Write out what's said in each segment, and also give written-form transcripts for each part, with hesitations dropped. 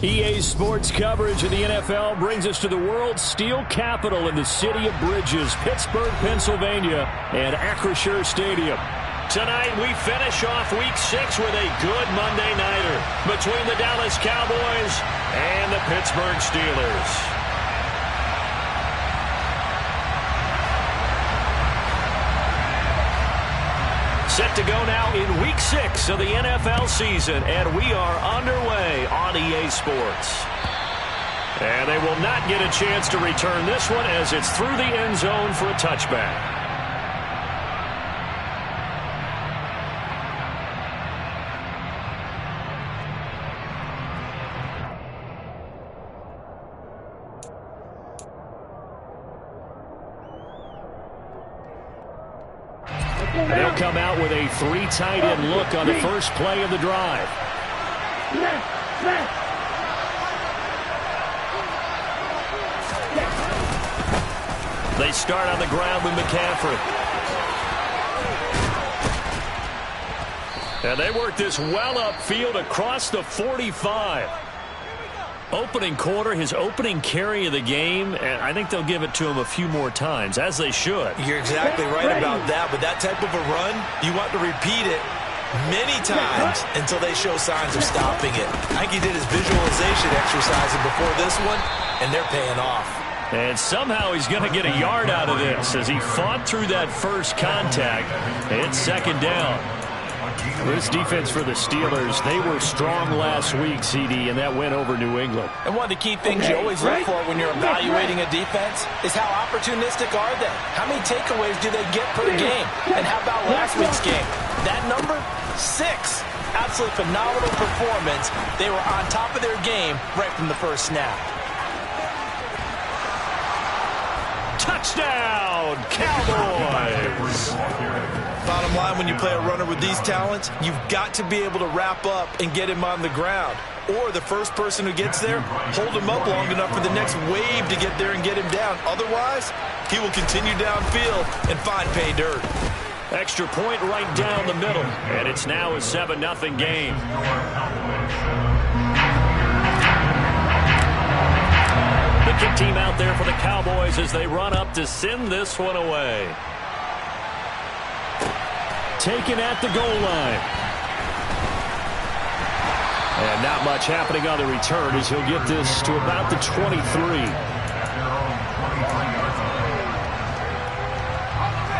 EA Sports coverage of the NFL brings us to the world's steel capital in the city of bridges, Pittsburgh, Pennsylvania, and Acrisure Stadium. Tonight, we finish off Week 6 with a good Monday nighter between the Dallas Cowboys and the Pittsburgh Steelers. Set to go now in Week 6 of the NFL season, and we are underway on EA Sports. And they will not get a chance to return this one as it's through the end zone for a touchback. They'll come out with a 3 tight end look on the first play of the drive. They start on the ground with McCaffrey. And they work this well upfield across the 45. Opening quarter, his opening carry of the game, and I think they'll give it to him a few more times, as they should. You're exactly right about that, but that type of a run, you want to repeat it many times until they show signs of stopping it. I think he did his visualization exercises before this one, and they're paying off. And somehow he's going to get a yard out of this as he fought through that first contact. It's second down. This defense for the Steelers, they were strong last week, CD, and that went over New England. And one of the key things you always look for when you're evaluating a defense is how opportunistic are they? How many takeaways do they get per game? And how about last week's game? That number, 6. Absolutely phenomenal performance. They were on top of their game right from the first snap. Touchdown, Cowboys! Bottom line, when you play a runner with these talents, you've got to be able to wrap up and get him on the ground. Or the first person who gets there, hold him up long enough for the next wave to get there and get him down. Otherwise, he will continue downfield and find pay dirt. Extra point right down the middle, and it's now a 7-0 game. The kick team out there for the Cowboys as they run up to send this one away. Taken at the goal line. And not much happening on the return as he'll get this to about the 23.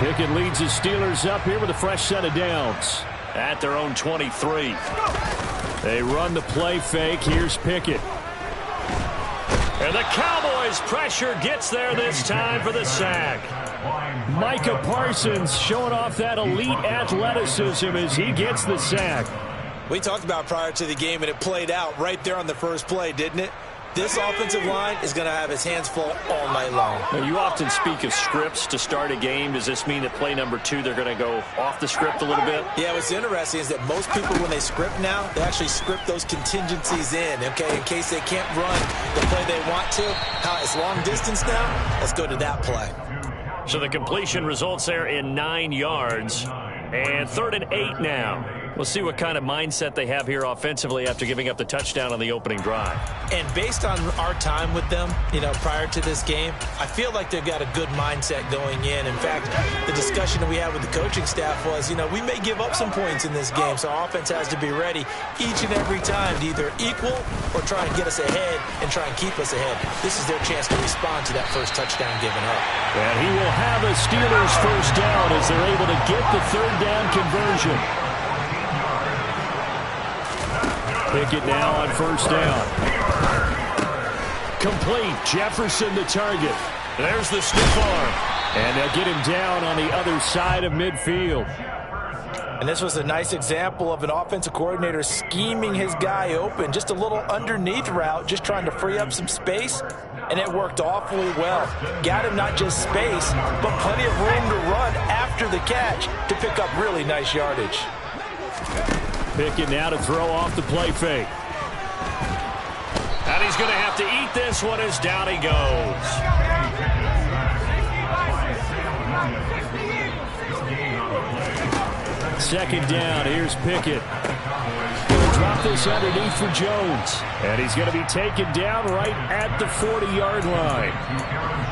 Pickett leads the Steelers up here with a fresh set of downs at their own 23. They run the play fake. Here's Pickett. And the Cowboys' pressure gets there this time for the sack. Micah Parsons showing off that elite athleticism as he gets the sack. We talked about prior to the game, and it played out right there on the first play, didn't it? This offensive line is going to have his hands full all night long. Now, you often speak of scripts to start a game. Does this mean that play number 2, they're going to go off the script a little bit? Yeah, what's interesting is that most people, when they script now, they actually script those contingencies in, okay, in case they can't run the play they want to. How it's long distance now, let's go to that play. So the completion results there in 9 yards. And 3rd and 8 now. We'll see what kind of mindset they have here offensively after giving up the touchdown on the opening drive. And based on our time with them, prior to this game, I feel like they've got a good mindset going in. In fact, the discussion that we had with the coaching staff was, we may give up some points in this game, so our offense has to be ready each and every time to either equal or try and get us ahead and try and keep us ahead. This is their chance to respond to that first touchdown given up. And he will have a Steelers first down as they're able to get the 3rd down conversion. Pickett now on first down. Complete. Jefferson the target. There's the stiff arm. And they'll get him down on the other side of midfield. And this was a nice example of an offensive coordinator scheming his guy open. Just a little underneath route, just trying to free up some space. And it worked awfully well. Got him not just space, but plenty of room to run after the catch to pick up really nice yardage. Pickett now to throw off the play fake. And he's going to have to eat this one as down he goes. Second down. Here's Pickett. drop this underneath for Jones. And he's going to be taken down right at the 40-yard line.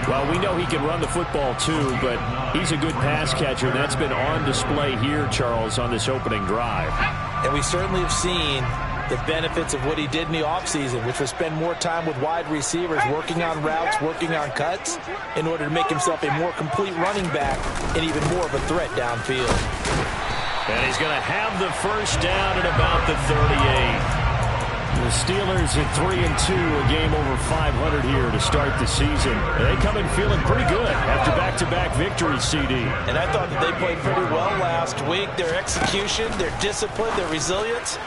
Well, we know he can run the football too, but he's a good pass catcher. That's been on display here, Charles, on this opening drive. And we certainly have seen the benefits of what he did in the offseason, which was spend more time with wide receivers, working on routes, working on cuts, in order to make himself a more complete running back and even more of a threat downfield. And he's going to have the first down at about the 38. The Steelers at 3-2, a game over 500 here to start the season. They come in feeling pretty good after back-to-back victories, CD. And I thought that they played pretty well last week. Their execution, their discipline, their resilience,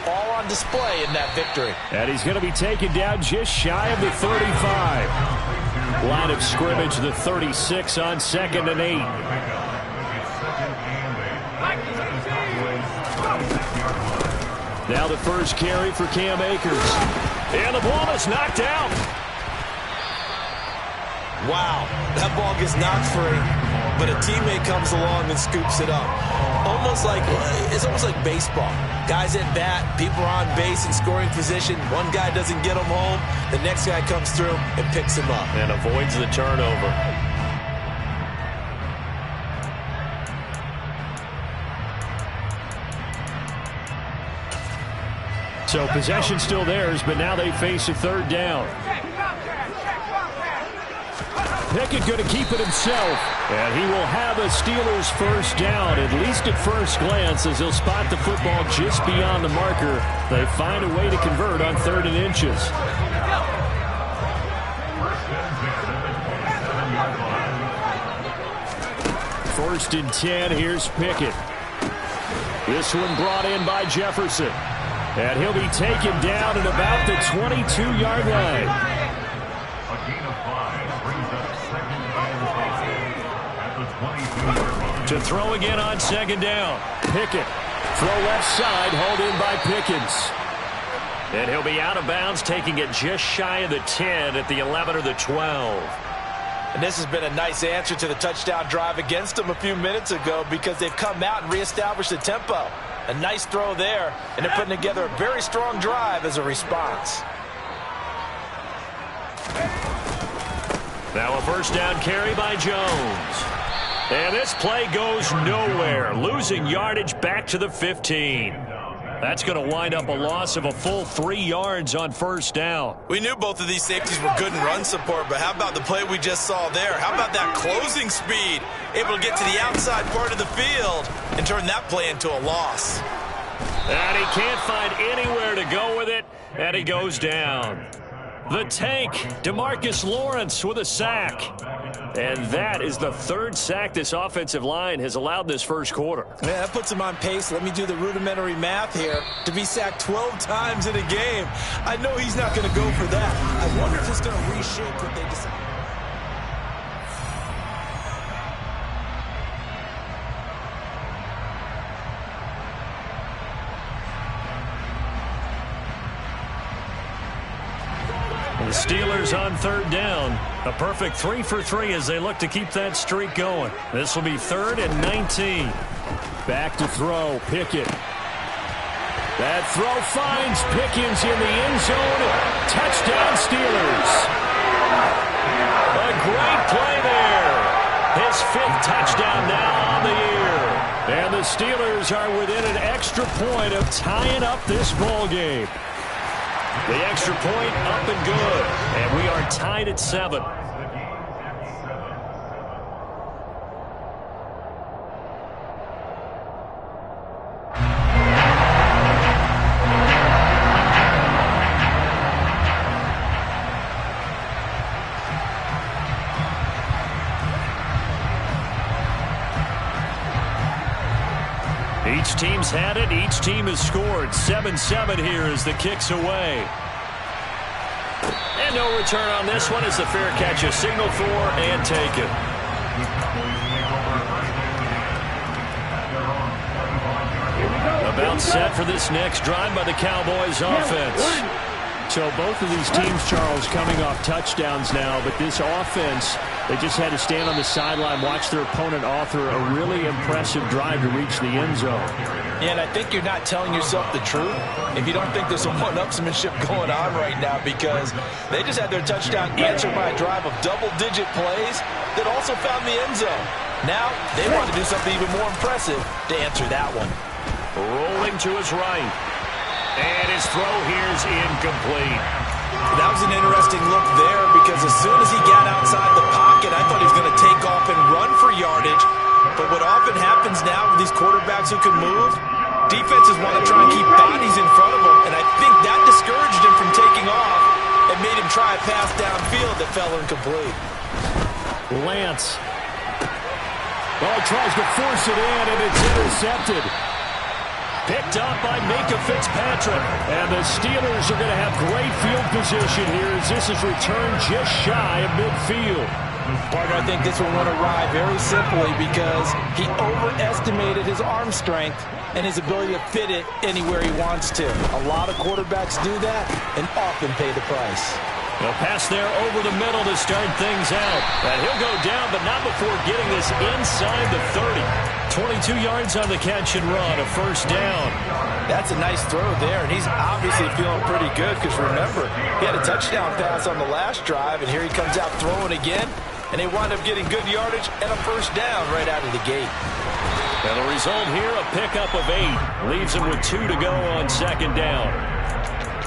all on display in that victory. And he's going to be taken down just shy of the 35. Line of scrimmage, the 36 on 2nd and 8. Now the first carry for Cam Akers. And the ball is knocked out. Wow, that ball gets knocked free, but a teammate comes along and scoops it up. It's almost like baseball. Guys at bat, people are on base in scoring position. One guy doesn't get him home. The next guy comes through and picks him up. And avoids the turnover. So possession still theirs, but now they face a third down. Pickett going to keep it himself, and he will have a Steelers first down, at least at first glance, as he'll spot the football just beyond the marker. They find a way to convert on 3rd and inches. First and 10, here's Pickett. This one brought in by Jefferson. And he'll be taken down at about the 22-yard line. To throw again on 2nd down. Pickett. Throw left side, hauled in by Pickens. And he'll be out of bounds, taking it just shy of the 10 at the 11 or the 12. And this has been a nice answer to the touchdown drive against them a few minutes ago, because they've come out and reestablished the tempo. A nice throw there, and they're putting together a very strong drive as a response. Now a first down carry by Jones. And this play goes nowhere, losing yardage back to the 15. That's going to wind up a loss of a full 3 yards on first down. We knew both of these safeties were good in run support, but how about the play we just saw there? How about that closing speed? Able to get to the outside part of the field and turn that play into a loss. And he can't find anywhere to go with it, and he goes down. The tank, DeMarcus Lawrence with a sack. And that is the 3rd sack this offensive line has allowed this first quarter. Yeah, that puts him on pace. Let me do the rudimentary math here. To be sacked 12 times in a game, I know he's not going to go for that. I wonder if it's going to reshape what they decide. The Steelers on 3rd down. A perfect 3 for 3 as they look to keep that streak going. This will be 3rd and 19. Back to throw, Pickett. That throw finds Pickens in the end zone. Touchdown, Steelers. A great play there. His 5th touchdown now on the year. And the Steelers are within an extra point of tying up this ball game. The extra point up and good. And we are tied at 7. Each team's had it. Each team has scored. 7-7 here as the kick's away. And no return on this one as the fair catch is signaled for and taken. About set for this next drive by the Cowboys offense. So both of these teams, Charles, coming off touchdowns now, but this offense, they just had to stand on the sideline, watch their opponent author a really impressive drive to reach the end zone. Yeah, and I think you're not telling yourself the truth if you don't think there's some one-upsmanship going on right now, because they just had their touchdown answered by a drive of double-digit plays that also found the end zone. Now they want to do something even more impressive to answer that one. Rolling to his right. And his throw here is incomplete. That was an interesting look there, because as soon as he got outside the pocket, I thought he was going to take off and run for yardage. But what often happens now with these quarterbacks who can move, defenses want to try and keep bodies in front of them, and I think that discouraged him from taking off and made him try a pass downfield that fell incomplete. Lance. Oh, tries to force it in, and it's intercepted. Picked up by Micah Fitzpatrick. And the Steelers are going to have great field position here as this is returned just shy of midfield. Partner, I think this will run awry very simply because he overestimated his arm strength and his ability to fit it anywhere he wants to. A lot of quarterbacks do that and often pay the price. A pass there over the middle to start things out. And he'll go down, but not before getting this inside the 30. 22 yards on the catch and run, a first down. That's a nice throw there, and he's obviously feeling pretty good because, remember, he had a touchdown pass on the last drive, and here he comes out throwing again, and they wind up getting good yardage and a first down right out of the gate. And the result here, a pickup of 8. Leaves him with 2 to go on second down.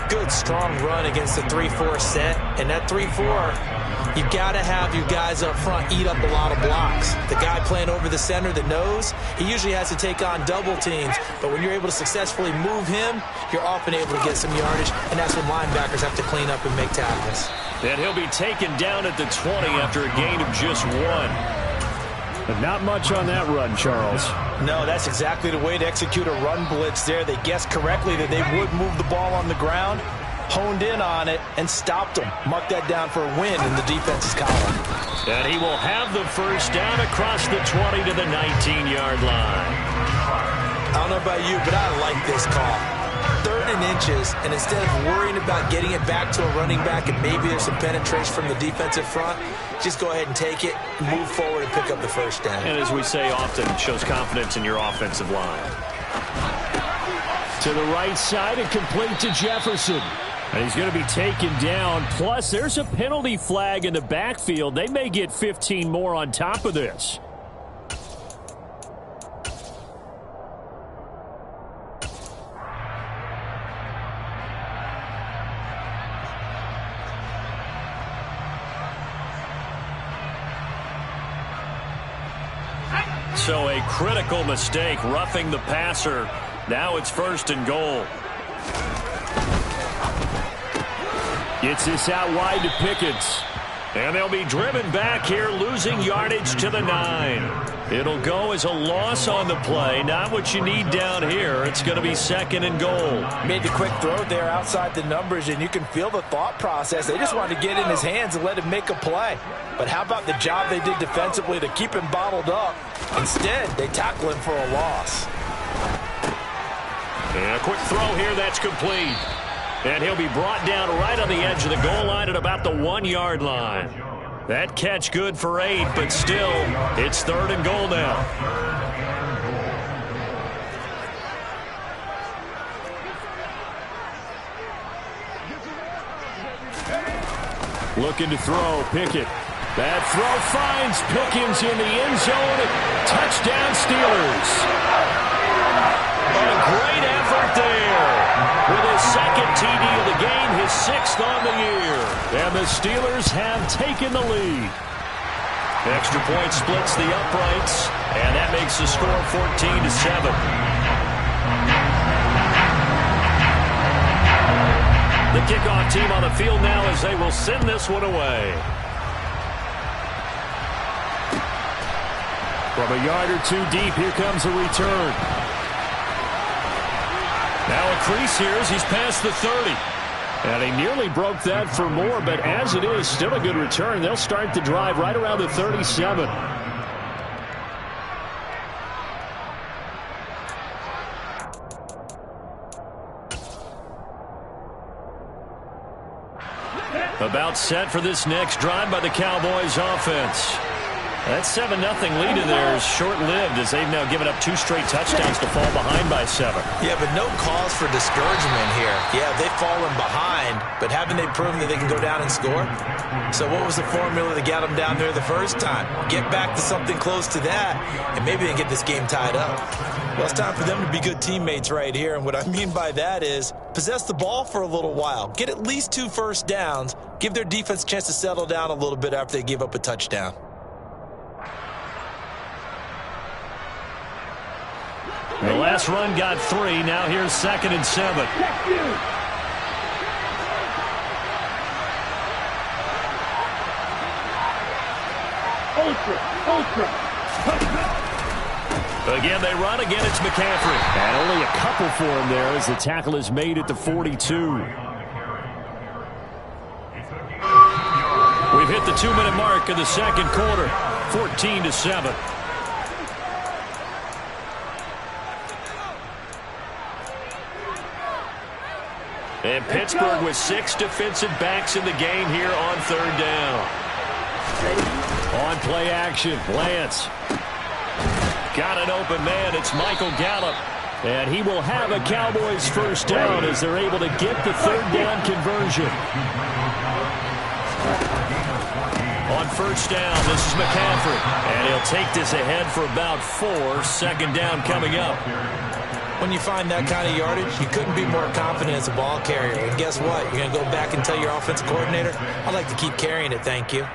Good, strong run against the 3-4 set, and that 3-4, you've got to have your guys up front eat up a lot of blocks. The guy playing over the center, the nose, he usually has to take on double teams, but when you're able to successfully move him, you're often able to get some yardage, and that's when linebackers have to clean up and make tackles. And he'll be taken down at the 20 after a gain of just 1. But not much on that run, Charles. No, that's exactly the way to execute a run blitz there. They guessed correctly that they would move the ball on the ground, honed in on it, and stopped them. Mark that down for a win in the defense's column. And he will have the first down across the 20 to the 19-yard line. I don't know about you, but I like this call. 3rd and inches, and instead of worrying about getting it back to a running back and maybe there's some penetration from the defensive front, just go ahead and take it, move forward, and pick up the first down. And as we say often, it shows confidence in your offensive line. To the right side and complete to Jefferson. And he's going to be taken down. Plus, there's a penalty flag in the backfield. They may get 15 more on top of this. So a critical mistake, roughing the passer. Now it's 1st and goal. Gets this out wide to Pickens. And they'll be driven back here, losing yardage to the 9. It'll go as a loss on the play. Not what you need down here. It's going to be 2nd and goal. Made the quick throw there outside the numbers, and you can feel the thought process. They just wanted to get in his hands and let him make a play. But how about the job they did defensively to keep him bottled up? Instead, they tackle him for a loss. And a quick throw here, that's complete. And he'll be brought down right on the edge of the goal line at about the 1-yard line. That catch good for 8, but still, it's 3rd and goal now. Looking to throw, Pickett. That throw finds Pickens in the end zone. Touchdown, Steelers. A great effort there. With his 2nd TD of the game, his 6th on the year. And the Steelers have taken the lead. Extra point splits the uprights, and that makes the score 14-7. The kickoff team on the field now as they will send this one away. From a yard or 2 deep, here comes a return. Now a crease here as he's past the 30. And he nearly broke that for more, but as it is, still a good return. They'll start the drive right around the 37. About set for this next drive by the Cowboys offense. That 7-0 lead in there is short-lived as they've now given up 2 straight touchdowns to fall behind by 7. Yeah, but no cause for discouragement here. Yeah, they've fallen behind, but haven't they proven that they can go down and score? So what was the formula that got them down there the first time? Get back to something close to that, and maybe they can get this game tied up. Well, it's time for them to be good teammates right here, and what I mean by that is possess the ball for a little while, get at least 2 first downs, give their defense a chance to settle down a little bit after they give up a touchdown. The last run got 3. Now here's 2nd and 7. Again, they run. Again, it's McCaffrey. And only a couple for him there as the tackle is made at the 42. We've hit the 2-minute mark of the second quarter. 14-7. And Pittsburgh with 6 defensive backs in the game here on 3rd down. On play action, Lance. Got an open man. It's Michael Gallup. And he will have a Cowboys first down as they're able to get the 3rd down conversion. On first down, this is McCaffrey. And he'll take this ahead for about 4. 2nd down coming up. When you find that kind of yardage, you couldn't be more confident as a ball carrier. And guess what? You're going to go back and tell your offensive coordinator, I'd like to keep carrying it, thank you.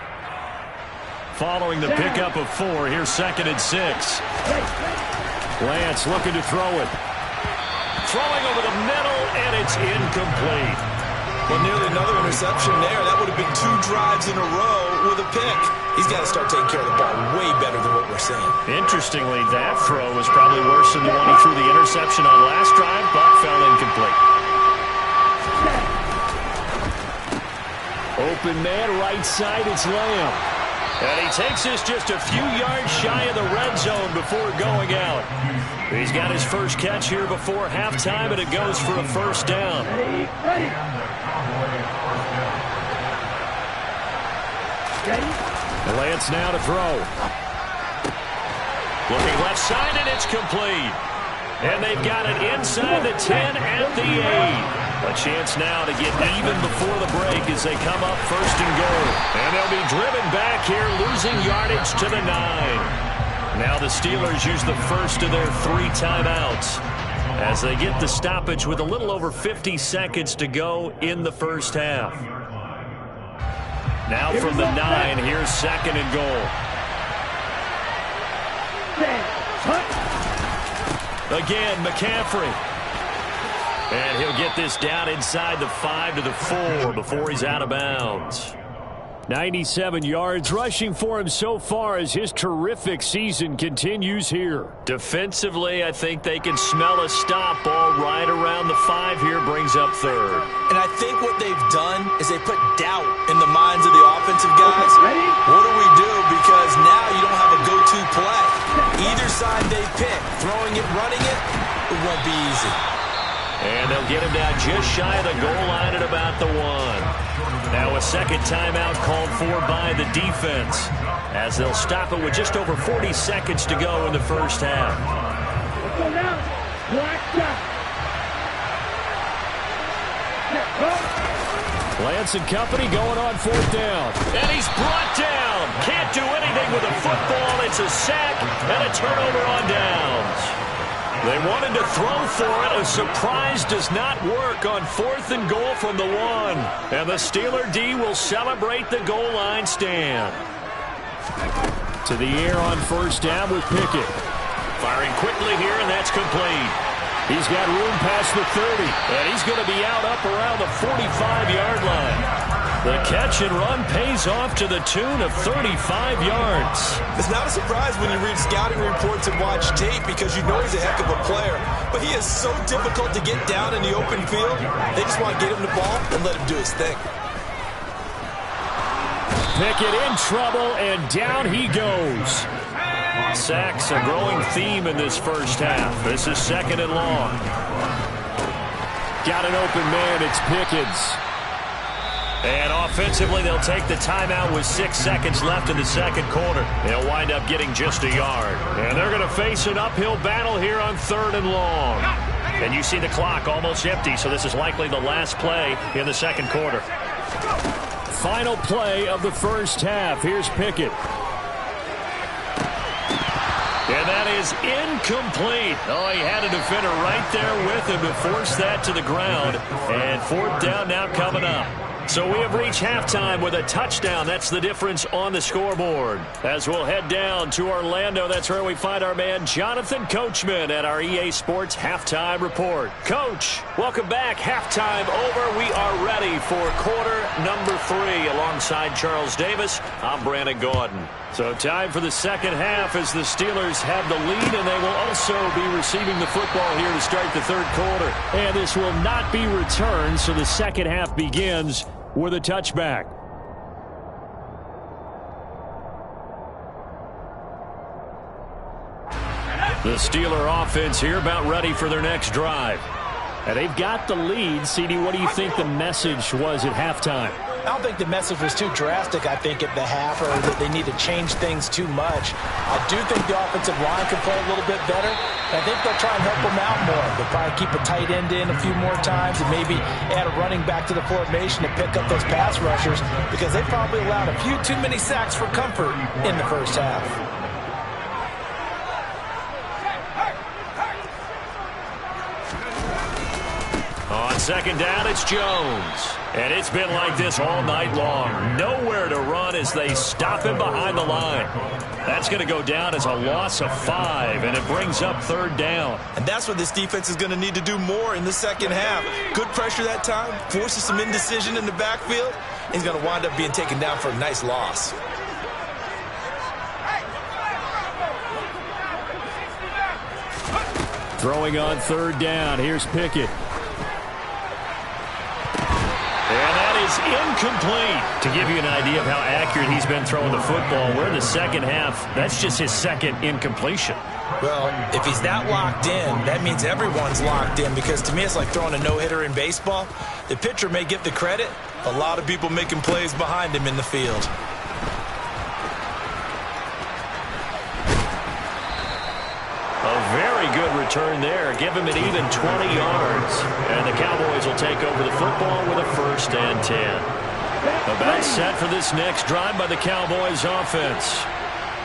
Following the pickup of 4, here's 2nd and 6. Lance looking to throw it. Throwing over the middle, and it's incomplete. Well, nearly another interception there. That would have been 2 drives in a row with a pick. He's got to start taking care of the ball way better than what we're seeing. Interestingly, that throw was probably worse than the one he threw the interception on last drive, but fell incomplete. Open man, right side, it's Lamb. And he takes this just a few yards shy of the red zone before going out. He's got his first catch here before halftime, and it goes for a first down. Lance now to throw. Looking left side, and it's complete. And they've got it inside the 10 at the 8. A chance now to get even before the break as they come up 1st and goal. And they'll be driven back here, losing yardage to the 9. Now the Steelers use the first of their 3 timeouts as they get the stoppage with a little over 50 seconds to go in the first half. Now from the 9, here's 2nd and goal. Again, McCaffrey. And he'll get this down inside the 5 to the 4 before he's out of bounds. 97 yards rushing for him so far as his terrific season continues here. Defensively, I think they can smell a stop ball right around the 5 here, brings up 3rd. And I think what they've done is they put doubt in the minds of the offensive guys. What do we do? Because now you don't have a go-to play. Either side they pick, throwing it, running it, it won't be easy. And they'll get him down just shy of the goal line at about the 1. Now a second timeout called for by the defense as they'll stop it with just over 40 seconds to go in the first half. Lance and company going on 4th down. And he's brought down. Can't do anything with a football. It's a sack and a turnover on downs. They wanted to throw for it. A surprise does not work on 4th and goal from the 1. And the Steeler D will celebrate the goal line stand. To the air on first down with Pickett. Firing quickly here, and that's complete. He's got room past the 30, and he's going to be out up around the 45-yard line. The catch and run pays off to the tune of 35 yards. It's not a surprise when you read scouting reports and watch tape because you know he's a heck of a player. But he is so difficult to get down in the open field. They just want to get him the ball and let him do his thing. Pickett in trouble, and down he goes. Sacks a growing theme in this first half. This is 2nd and long. Got an open man. It's Pickens. And offensively, they'll take the timeout with 6 seconds left in the second quarter. They'll wind up getting just a yard. And they're going to face an uphill battle here on 3rd and long. And you see the clock almost empty, so this is likely the last play in the second quarter. Final play of the first half. Here's Pickett. And that is incomplete. Oh, he had a defender right there with him to force that to the ground. And 4th down now coming up. So we have reached halftime with a touchdown. That's the difference on the scoreboard. As we'll head down to Orlando, that's where we find our man Jonathan Coachman at our EA Sports Halftime Report. Coach, welcome back. Halftime over. We are ready for quarter number 3. Alongside Charles Davis, I'm Brandon Gordon. So time for the second half as the Steelers have the lead, and they will also be receiving the football here to start the third quarter. And this will not be returned, so the second half begins with a touchback. The Steeler offense here about ready for their next drive. And they've got the lead. CD, what do you think the message was at halftime? I don't think the message was too drastic, I think, at the half, or that they need to change things too much. I do think the offensive line can play a little bit better. I think they'll try and help them out more. They'll probably keep a tight end in a few more times and maybe add a running back to the formation to pick up those pass rushers, because they probably allowed a few too many sacks for comfort in the first half. On second down, it's Jones. And it's been like this all night long. Nowhere to run as they stop him behind the line. That's going to go down as a loss of 5, and it brings up 3rd down. And that's what this defense is going to need to do more in the second half. Good pressure that time, forces some indecision in the backfield. He's going to wind up being taken down for a nice loss. Throwing on 3rd down. Here's Pickett. And that is incomplete. To give you an idea of how accurate he's been throwing the football, we're in the second half. That's just his second incompletion. Well, if he's that locked in, that means everyone's locked in, because to me it's like throwing a no-hitter in baseball. The pitcher may get the credit. A lot of people making plays behind him in the field. A very good return there. Give him an even 20 yards. And the Cowboys will take over the football with a 1st and 10. About set for this next drive by the Cowboys offense.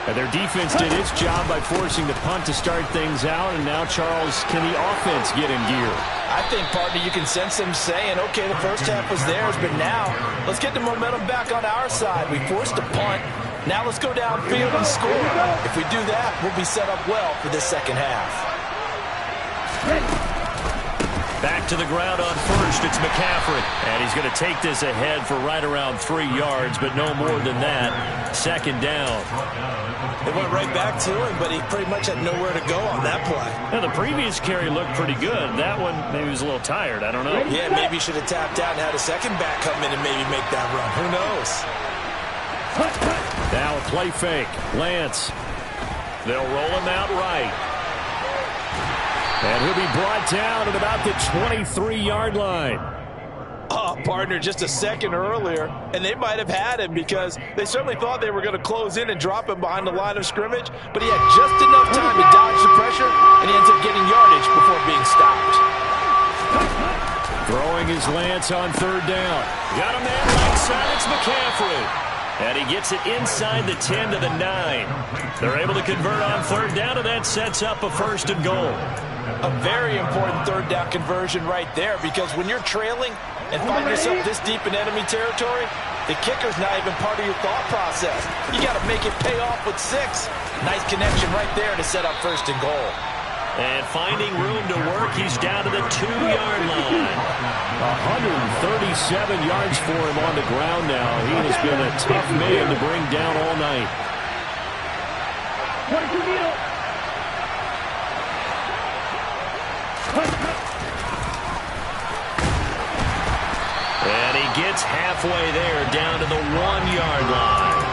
And their defense did its job by forcing the punt to start things out. And now, Charles, can the offense get in gear? I think, partner, you can sense them saying, okay, the first half was theirs, but now let's get the momentum back on our side. We forced a punt. Now let's go downfield and score. If we do that, we'll be set up well for this second half. Back to the ground on 1st, it's McCaffrey. And he's going to take this ahead for right around 3 yards, but no more than that. 2nd down. They went right back to him, but he pretty much had nowhere to go on that play. Now, the previous carry looked pretty good. That one, maybe he was a little tired. I don't know. Yeah, maybe he should have tapped out and had a second back come in and maybe make that run. Who knows? Now a play fake. Lance. They'll roll him out right. And he'll be brought down at about the 23-yard line. Oh, partner, just a second earlier, and they might have had him, because they certainly thought they were going to close in and drop him behind the line of scrimmage, but he had just enough time to dodge the pressure, and he ends up getting yardage before being stopped. Throwing his Lance on 3rd down. Got a man right side. It's McCaffrey. And he gets it inside the 10 to the 9. They're able to convert on 3rd down, and that sets up a 1st and goal. A very important 3rd down conversion right there, because when you're trailing and find yourself this deep in enemy territory, the kicker's not even part of your thought process. You got to make it pay off with 6. Nice connection right there to set up 1st and goal. And finding room to work, he's down to the 2-yard line. 137 yards for him on the ground now. He has been a tough man to bring down all night. And he gets halfway there, down to the 1-yard line.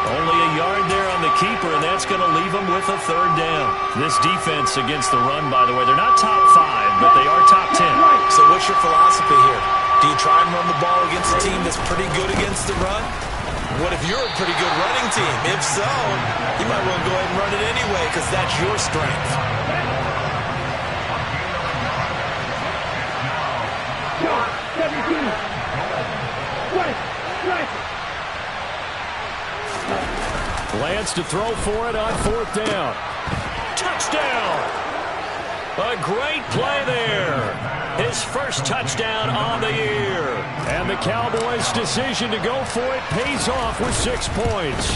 Only a yard there on the keeper, and that's going to leave him with a 3rd down. This defense against the run, by the way, they're not top 5, but they are top 10. So what's your philosophy here? Do you try and run the ball against a team that's pretty good against the run? What if you're a pretty good running team? If so, you might want to go ahead and run it anyway because that's your strength. Plans to throw for it on 4th down. Touchdown! A great play there. His first touchdown on the year. And the Cowboys' decision to go for it pays off with 6 points.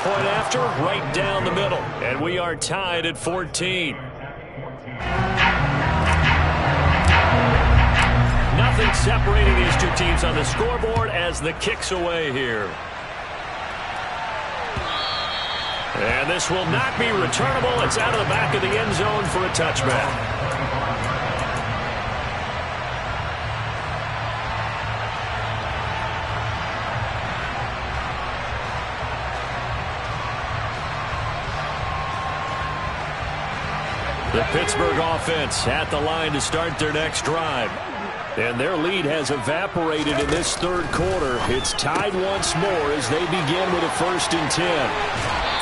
Point after, right down the middle. And we are tied at 14. Nothing separating these two teams on the scoreboard as the kick's away here. And this will not be returnable. It's out of the back of the end zone for a touchback. The Pittsburgh offense at the line to start their next drive. And their lead has evaporated in this 3rd quarter. It's tied once more as they begin with a 1st and 10.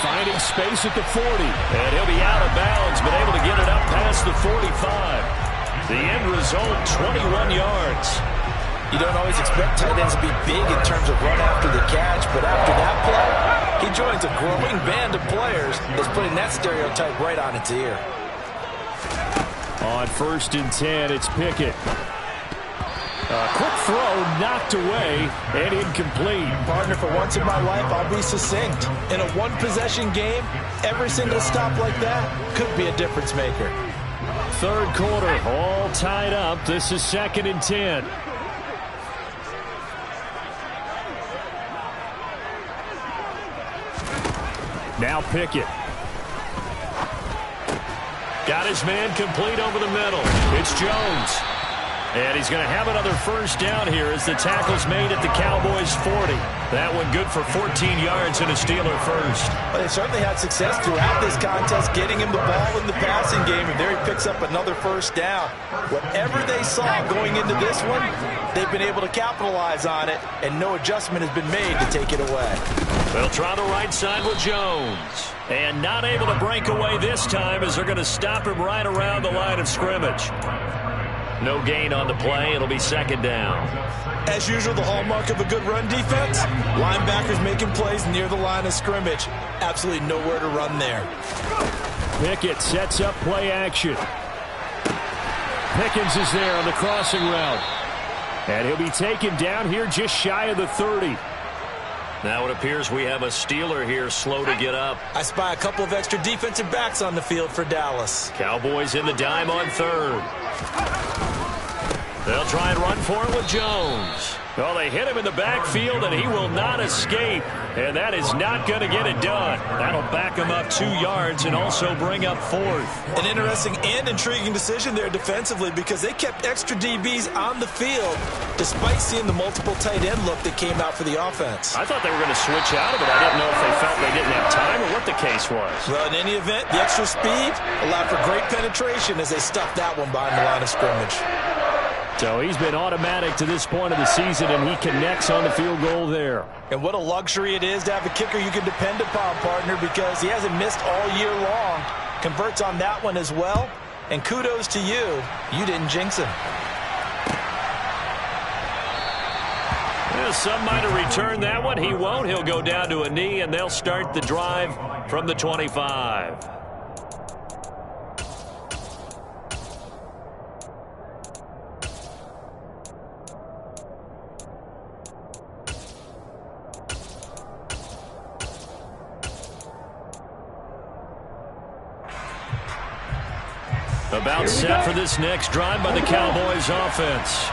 Finding space at the 40. And he'll be out of bounds, but able to get it up past the 45. The end result, 21 yards. You don't always expect tight ends to be big in terms of run after the catch, but after that play, he joins a growing band of players that's putting that stereotype right on its ear. On 1st and 10, it's Pickett. A quick throw knocked away and incomplete. Partner, for once in my life, I'll be succinct. In a one-possession game, every single stop like that could be a difference maker. 3rd quarter, all tied up. This is 2nd and 10. Now Pickett. Got his man complete over the middle. It's Jones. And he's going to have another 1st down here as the tackle's made at the Cowboys' 40. That one good for 14 yards and a Steeler first. Well, they certainly had success throughout this contest getting him the ball in the passing game, and there he picks up another 1st down. Whatever they saw going into this one, they've been able to capitalize on it, and no adjustment has been made to take it away. They'll try the right side with Jones. And not able to break away this time as they're going to stop him right around the line of scrimmage. No gain on the play. It'll be 2nd down. As usual, the hallmark of a good run defense, linebackers making plays near the line of scrimmage. Absolutely nowhere to run there. Pickett sets up play action. Pickens is there on the crossing route. And he'll be taken down here just shy of the 30. Now it appears we have a Steeler here slow to get up. I spy a couple of extra defensive backs on the field for Dallas. Cowboys in the dime on 3rd. They'll try and run for it with Jones. Well, they hit him in the backfield, and he will not escape. And that is not going to get it done. That'll back him up 2 yards and also bring up 4th. An interesting and intriguing decision there defensively because they kept extra DBs on the field despite seeing the multiple tight end look that came out for the offense. I thought they were going to switch out of it. I didn't know if they felt they didn't have time or what the case was. Well, in any event, the extra speed allowed for great penetration as they stuffed that one behind the line of scrimmage. So he's been automatic to this point of the season, and he connects on the field goal there. And what a luxury it is to have a kicker you can depend upon, partner, because he hasn't missed all year long. Converts on that one as well. And kudos to you. You didn't jinx him. Yeah, some might have returned that one. He won't. He'll go down to a knee, and they'll start the drive from the 25. About set for this next drive by the Cowboys offense.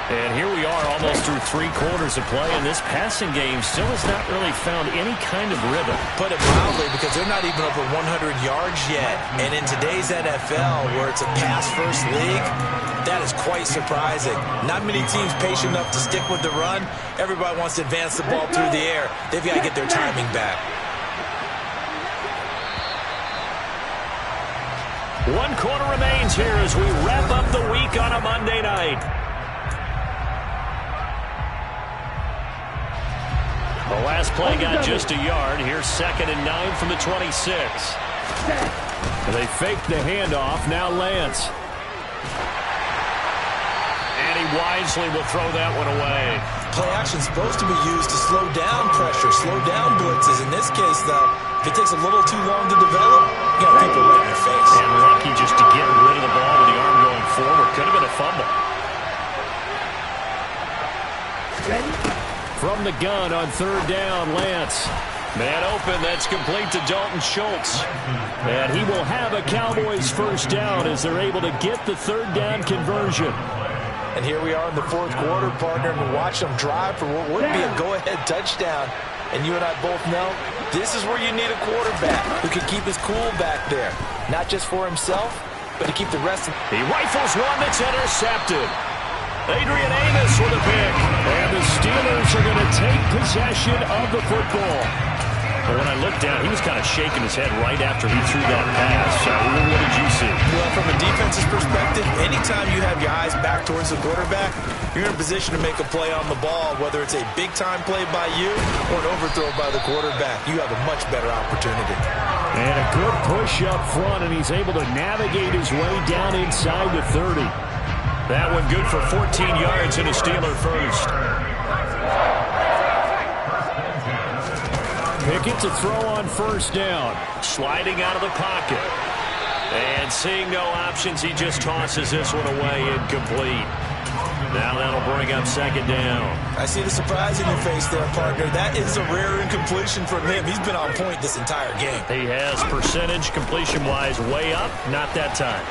And here we are almost through 3 quarters of play, and this passing game still has not really found any kind of rhythm. Put it mildly, because they're not even over 100 yards yet. And in today's NFL, where it's a pass-first league, that is quite surprising. Not many teams patient enough to stick with the run. Everybody wants to advance the ball through the air. They've got to get their timing back. 1 quarter remains here as we wrap up the week on a Monday night. The last play got just a yard. Here's 2nd and 9 from the 26. And they fake the handoff. Now Lance. And he wisely will throw that one away. Play action is supposed to be used to slow down pressure, slow down blitzes. In this case, though, if it takes a little too long to develop, you got people right in your face. And lucky just to get rid of the ball with the arm going forward. Could have been a fumble. From the gun on 3rd down, Lance. Man open, that's complete to Dalton Schultz. And he will have a Cowboys first down as they're able to get the 3rd down conversion. And here we are in the 4th quarter, partner, and watch them drive for what would be a go-ahead touchdown. And you and I both know this is where you need a quarterback who can keep his cool back there. Not just for himself, but to keep the rest of He rifles one that's intercepted. Adrian Amos with a pick. And the Steelers are going to take possession of the football. But when I looked down, he was kind of shaking his head right after he threw that pass. What did you see? Well, from a defense's perspective, anytime you have your eyes back towards the quarterback, you're in a position to make a play on the ball, whether it's a big-time play by you or an overthrow by the quarterback. You have a much better opportunity. And a good push up front, and he's able to navigate his way down inside the 30. That one good for 14 yards and a Steeler first. Pickett to throw on 1st down. Sliding out of the pocket. And seeing no options, he just tosses this one away, incomplete. Now that'll bring up 2nd down. I see the surprise in your face there, partner. That is a rare incompletion from him. He's been on point this entire game. He has percentage completion-wise way up. Not that time.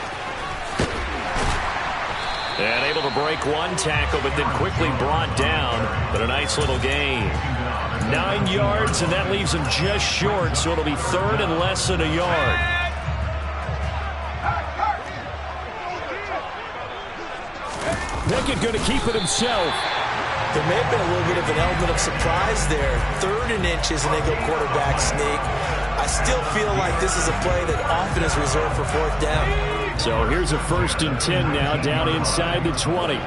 And able to break one tackle, but then quickly brought down. But a nice little gain. 9 yards, and that leaves him just short, so it'll be 3rd and less than a yard. Pickett going to keep it himself. There may have been a little bit of an element of surprise there. 3rd and inches, and they go quarterback sneak. I still feel like this is a play that often is reserved for 4th down. So here's a 1st and 10 now, down inside the 20.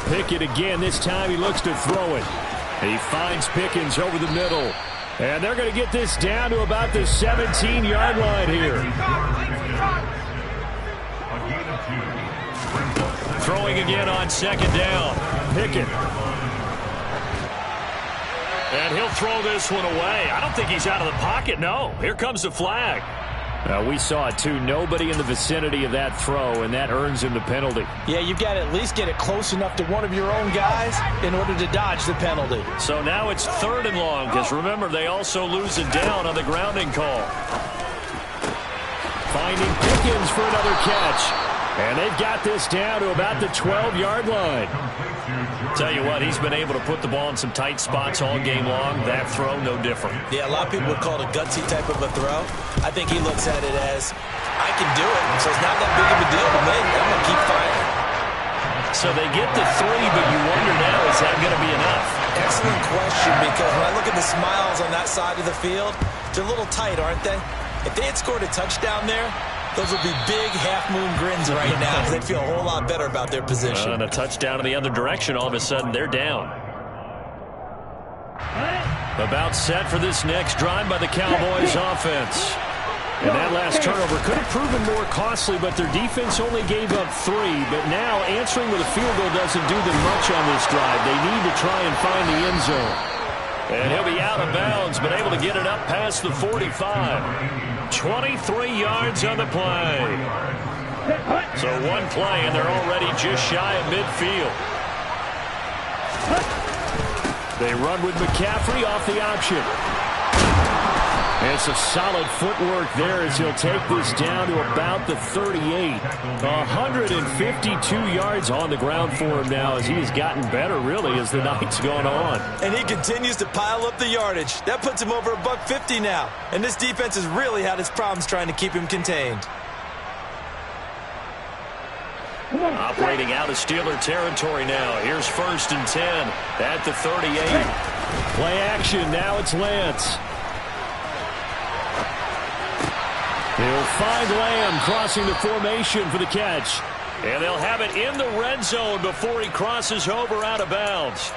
Pickett again. This time he looks to throw it. He finds Pickens over the middle. And they're going to get this down to about the 17-yard line here. Throwing again on 2nd down. Pickett. And he'll throw this one away. I don't think he's out of the pocket, no. Here comes the flag. We saw it, too. Nobody in the vicinity of that throw, and that earns him the penalty. Yeah, you've got to at least get it close enough to one of your own guys in order to dodge the penalty. So now it's 3rd and long, because remember, they also lose it down on the grounding call. Finding Pickens for another catch. And they've got this down to about the 12-yard line. Tell you what, he's been able to put the ball in some tight spots all game long. That throw, no different. Yeah, a lot of people would call it a gutsy type of a throw. I think he looks at it as, I can do it, so it's not that big of a deal to me. I'm going to keep firing. So they get the 3, but you wonder now, is that going to be enough? Excellent question, because when I look at the smiles on that side of the field, they're a little tight, aren't they? If they had scored a touchdown there, those would be big half-moon grins right now because they'd feel a whole lot better about their position. And a touchdown in the other direction, all of a sudden they're down. About set for this next drive by the Cowboys offense. And that last turnover could have proven more costly, but their defense only gave up 3. But now answering with a field goal doesn't do them much on this drive. They need to try and find the end zone. And he'll be out of bounds, but able to get it up past the 45. 23 yards on the play. So one play, and they're already just shy of midfield. They run with McCaffrey off the option. And some solid footwork there as he'll take this down to about the 38. 152 yards on the ground for him now as he has gotten better, really, as the night's gone on. And he continues to pile up the yardage. That puts him over $150 now. And this defense has really had its problems trying to keep him contained. Operating out of Steeler territory now. Here's 1st and 10 at the 38. Play action. Now it's Lance. He'll find Lamb crossing the formation for the catch. And they'll have it in the red zone before he crosses over out of bounds.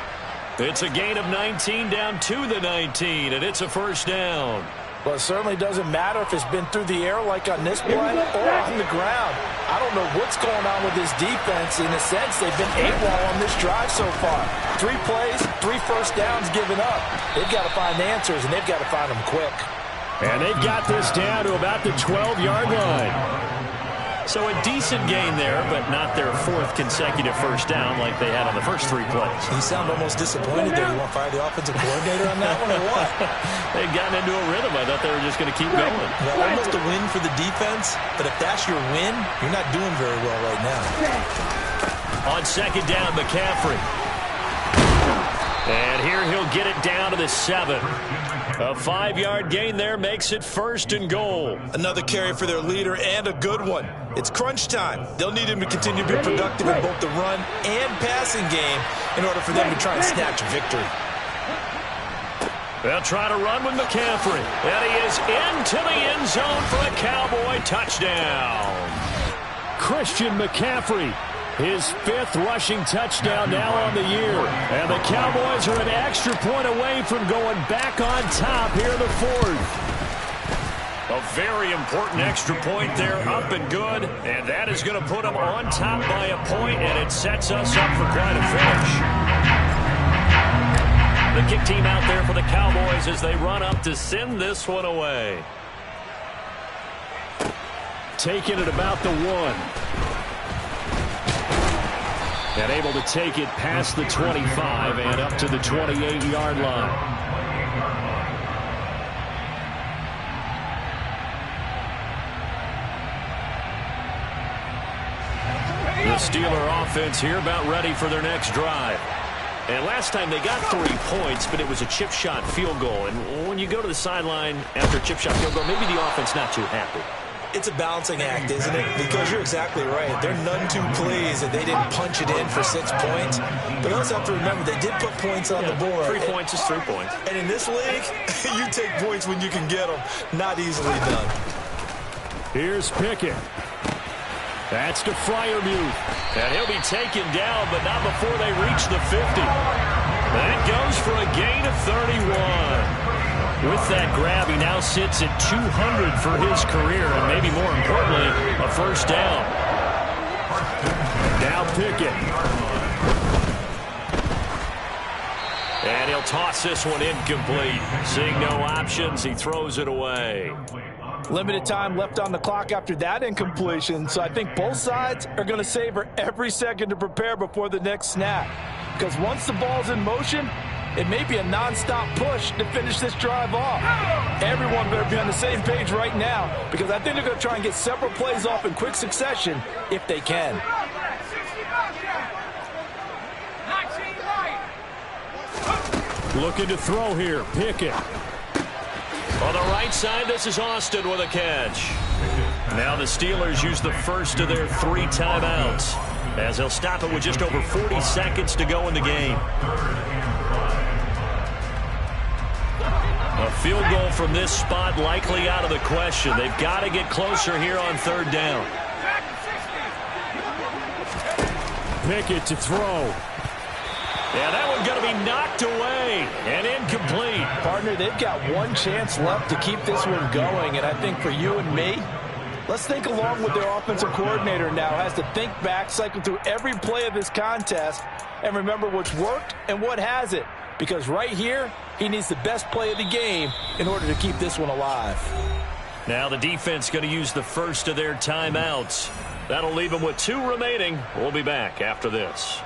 It's a gain of 19 down to the 19, and it's a first down. Well, it certainly doesn't matter if it's been through the air like on this play or on the ground. I don't know what's going on with this defense. In a sense, they've been AWOL on this drive so far. 3 plays, 3 first downs given up. They've got to find answers, and they've got to find them quick. And they've got this down to about the 12-yard line. So a decent gain there, but not their 4th consecutive first down like they had on the first 3 plays. You sound almost disappointed there. You want to fire the offensive coordinator on that one or what? They've gotten into a rhythm. I thought they were just going to keep going. Well, almost a win for the defense, but if that's your win, you're not doing very well right now. On second down, McCaffrey. And here he'll get it down to the 7. A 5-yard gain there makes it 1st and goal. Another carry for their leader and a good one. It's crunch time. They'll need him to continue to be productive in both the run and passing game in order for them to try and snatch a victory. They'll try to run with McCaffrey. And he is into the end zone for a Cowboy touchdown. Christian McCaffrey, his 5th rushing touchdown now on the year. And the Cowboys are an extra point away from going back on top here in the 4th. A very important extra point there, up and good. And that is going to put them on top by a point, and it sets us up for quite a finish. The kick team out there for the Cowboys as they run up to send this one away. Taking it about the 1. And able to take it past the 25 and up to the 28-yard line. The Steeler offense here about ready for their next drive. And last time they got 3 points, but it was a chip shot field goal. And when you go to the sideline after a chip shot field goal, maybe the offense not too happy. It's a balancing act, isn't it? Because you're exactly right. They're none too pleased that they didn't punch it in for 6 points. But you also have to remember they did put points on the board. 3 points is 3 points. And in this league, you take points when you can get them. Not easily done. Here's Pickett. That's to Freiermuth. And he'll be taken down, but not before they reach the 50. That goes for a gain of 31. With that grab, he now sits at 200 for his career, and maybe more importantly, a first down. Now Pickett. And he'll toss this one incomplete. Seeing no options, he throws it away. Limited time left on the clock after that incompletion, so I think both sides are going to savor every second to prepare before the next snap. Because once the ball's in motion, it may be a non-stop push to finish this drive off. Everyone better be on the same page right now, because I think they're going to try and get several plays off in quick succession if they can. Looking to throw here, Pickett. On the right side, this is Austin with a catch. Now the Steelers use the first of their 3 timeouts, as they'll stop it with just over 40 seconds to go in the game. A field goal from this spot likely out of the question. They've got to get closer here on 3rd down. Pickett to throw. Yeah, that one's going to be knocked away and incomplete. Partner, they've got 1 chance left to keep this one going, and I think for you and me, let's think along with their offensive coordinator now. Has to think back, cycle through every play of this contest, and remember what's worked and what hasn't. Because right here, he needs the best play of the game in order to keep this one alive. Now the defense going to use the first of their timeouts. That'll leave them with 2 remaining. We'll be back after this.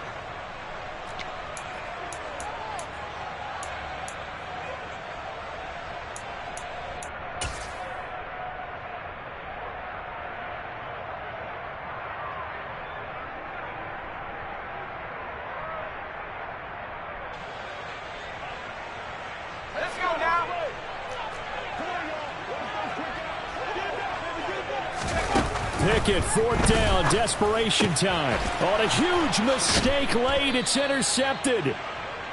Pickett, 4th down, desperation time. On a huge mistake late, it's intercepted.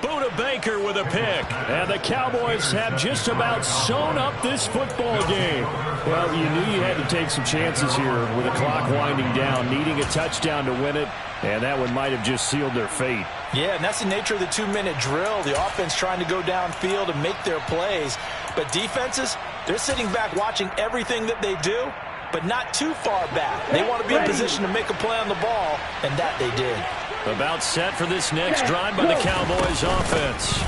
Buda Baker with a pick. And the Cowboys have just about sewn up this football game. Well, you knew you had to take some chances here with the clock winding down, needing a touchdown to win it, and that one might have just sealed their fate. Yeah, and that's the nature of the 2-minute drill. The offense trying to go downfield and make their plays. But defenses, they're sitting back watching everything that they do, but not too far back. They want to be in position to make a play on the ball, and that they did. About set for this next drive by the Cowboys offense.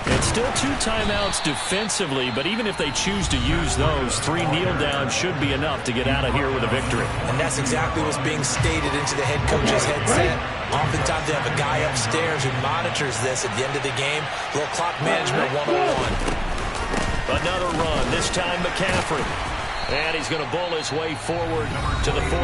It's still 2 timeouts defensively, but even if they choose to use those, 3 kneel downs should be enough to get out of here with a victory. And that's exactly what's being stated into the head coach's headset. Oftentimes they have a guy upstairs who monitors this at the end of the game. A little clock management 101. Another run, this time McCaffrey. And he's going to bull his way forward to the 48.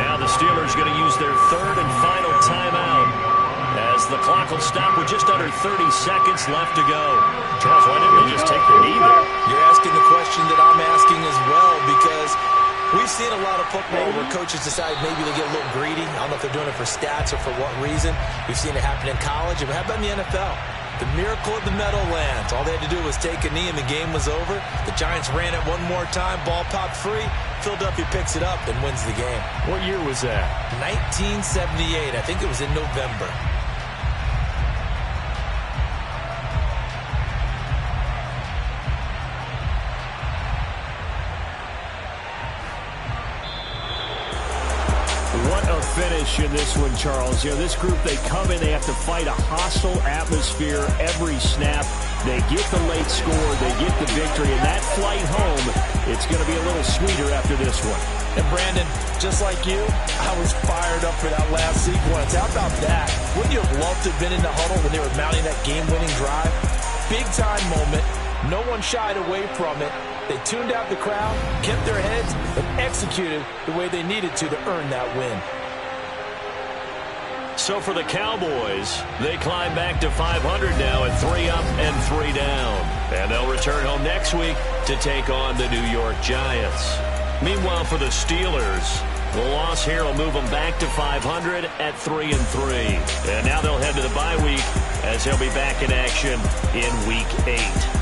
Now the Steelers going to use their 3rd and final timeout as the clock will stop with just under 30 seconds left to go. Charles, why didn't they just take the knee there? You're asking the question that I'm asking as well, because we've seen a lot of football where coaches decide maybe they get a little greedy. I don't know if they're doing it for stats or for what reason. We've seen it happen in college. But how about in the NFL? The miracle of the Meadowlands. All they had to do was take a knee and the game was over. The Giants ran it one more time. Ball popped free. Philadelphia picks it up and wins the game. What year was that? 1978. I think it was in November. What a finish in this one, Charles. You know, this group, they come in, they have to fight a hostile atmosphere every snap. They get the late score, they get the victory, and that flight home, it's going to be a little sweeter after this one. And Brandon, just like you, I was fired up for that last sequence. How about that? Wouldn't you have loved to have been in the huddle when they were mounting that game-winning drive? Big-time moment. No one shied away from it. They tuned out the crowd, kept their heads, and executed the way they needed to earn that win. So for the Cowboys, they climb back to 500 now at 3 up and 3 down. And they'll return home next week to take on the New York Giants. Meanwhile, for the Steelers, the loss here will move them back to 500 at 3 and 3. And now they'll head to the bye week as they'll be back in action in Week 8.